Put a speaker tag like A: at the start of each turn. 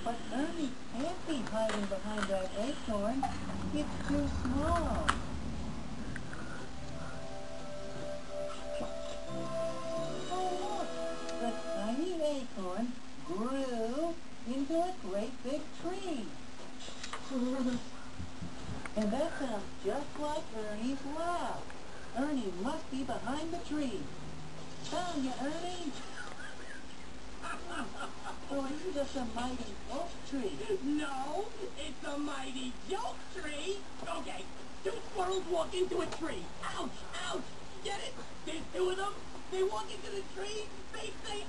A: But Ernie can't be hiding behind that acorn. It's too small. Oh, look! The tiny acorn grew into a great big tree. And that sounds just like Ernie's laugh. Ernie must be behind the tree. Found you, Ernie. Or are you just a mighty oak tree?
B: No, it's a mighty joke tree. Okay, two squirrels walk into a tree. Ouch, ouch. Get it? There's two of them. They walk into the tree. They say,